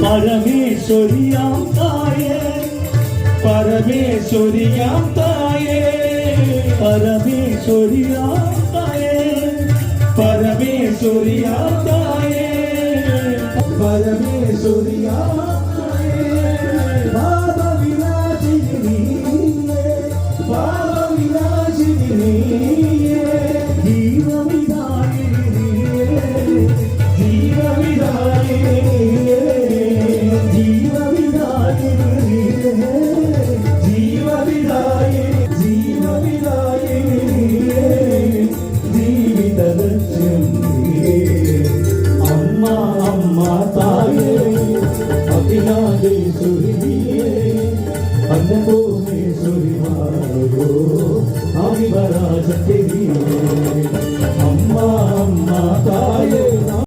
പരമേശ്വരിയാം തായേ പരമേശ്വരിയാം തായേ പരമേശ്വരിയാം തായേ പരമേശ്വരിയാം തായേ പരമേശ്വരിയാം अन्नपूर्णेश्वरी मारो अभिवराजते